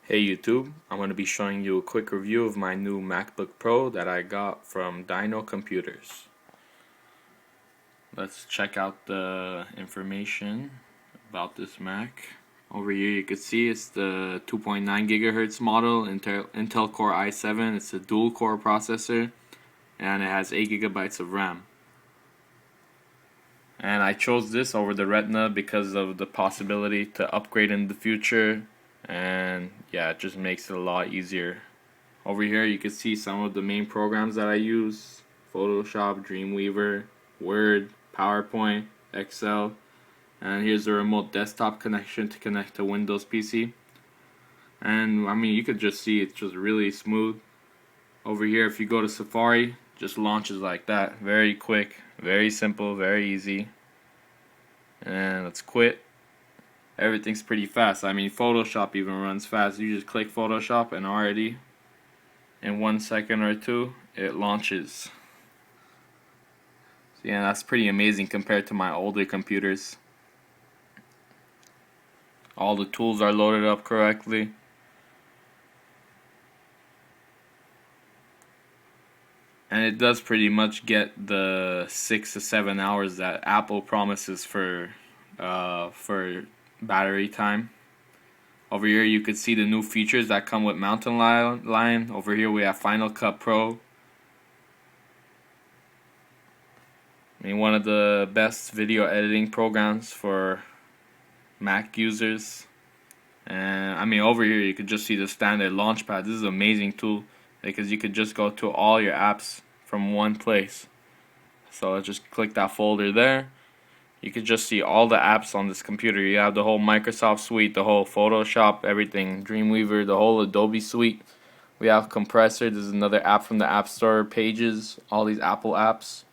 Hey YouTube, I'm going to be showing you a quick review of my new MacBook Pro that I got from Dino Computers. Let's check out the information about this Mac. Over here you can see it's the 2.9 gigahertz model, Intel Core i7. It's a dual core processor and it has 8 gigabytes of RAM. And I chose this over the Retina because of the possibility to upgrade in the future. And yeah, it just makes it a lot easier. Over here you can see some of the main programs that I use: Photoshop, Dreamweaver, Word, PowerPoint, Excel, and here's the remote desktop connection to connect to Windows PC. And I mean, you could just see it's just really smooth. Over here, if you go to Safari, just launches like that, very quick, very simple, very easy. And let's quit. Everything's pretty fast. I mean, Photoshop even runs fast. You just click Photoshop and already in 1 second or two it launches. So yeah, that's pretty amazing compared to my older computers. All the tools are loaded up correctly. And it does pretty much get the 6 to 7 hours that Apple promises for battery time. Over here you could see the new features that come with Mountain Lion. Over here we have Final Cut Pro. I mean, one of the best video editing programs for Mac users. And I mean, over here you could just see the standard Launchpad. This is an amazing tool because you could just go to all your apps from one place. So let's just click that folder there. You could just see all the apps on this computer. You have the whole Microsoft suite, the whole Photoshop, everything, Dreamweaver, the whole Adobe suite. We have Compressor. This is another app from the App Store. Pages, all these Apple apps.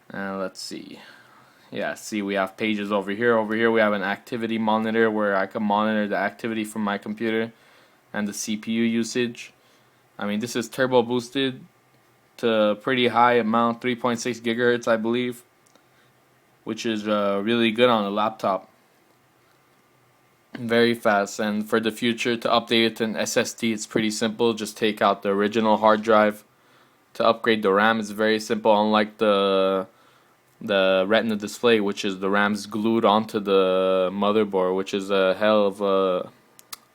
And let's see. Yeah, see, we have Pages over here. Over here we have an activity monitor where I can monitor the activity from my computer and the CPU usage. I mean, this is turbo boosted to a pretty high amount, 3.6 gigahertz I believe, which is really good on a laptop. Very fast. And for the future, to update it to an SSD, it's pretty simple. Just take out the original hard drive. To upgrade the RAM, it's very simple, unlike the Retina display, which is the RAM's glued onto the motherboard, which is a hell of a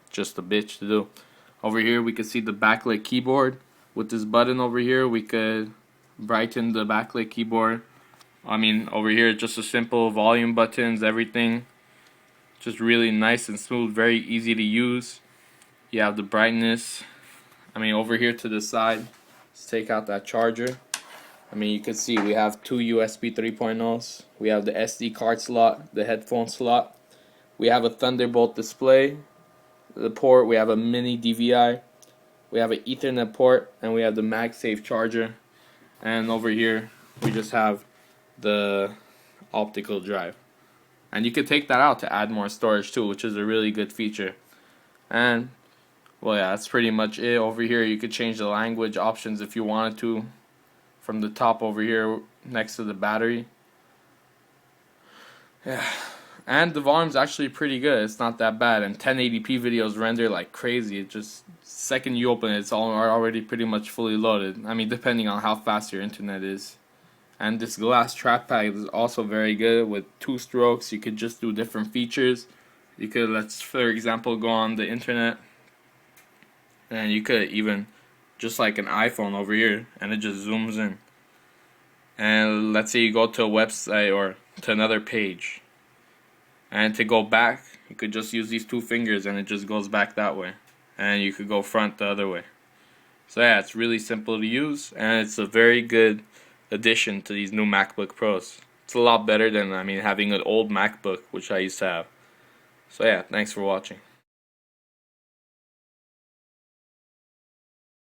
just a bitch to do. Over here we can see the Backlit Keyboard. With this button over here we could brighten the Backlit Keyboard. I mean, over here just a simple volume buttons, everything just really nice and smooth, very easy to use. You have the brightness. I mean, over here to the side, let's take out that charger. I mean, you can see we have two USB 3.0s. We have the SD card slot, the headphone slot. We have a Thunderbolt display, the port. We have a mini DVI. We have an Ethernet port, and we have the MagSafe charger. And over here, we just have the optical drive. And you could take that out to add more storage too, which is a really good feature. And well, yeah, that's pretty much it. Over here you could change the language options if you wanted to from the top over here next to the battery. Yeah, and the volume's actually pretty good. It's not that bad, and 1080p videos render like crazy. It just, second you open it, it's already pretty much fully loaded. I mean, depending on how fast your internet is. And this glass trackpad is also very good with 2 strokes. You could just do different features. You could, let's for example, go on the internet, and you could even, just like an iPhone over here, and it just zooms in. And let's say you go to a website or to another page, and to go back, you could just use these 2 fingers and it just goes back that way. And you could go front the other way. So yeah, it's really simple to use, and it's a very good addition to these new MacBook Pros. It's a lot better than, I mean, having an old MacBook, which I used to have. So yeah, thanks for watching.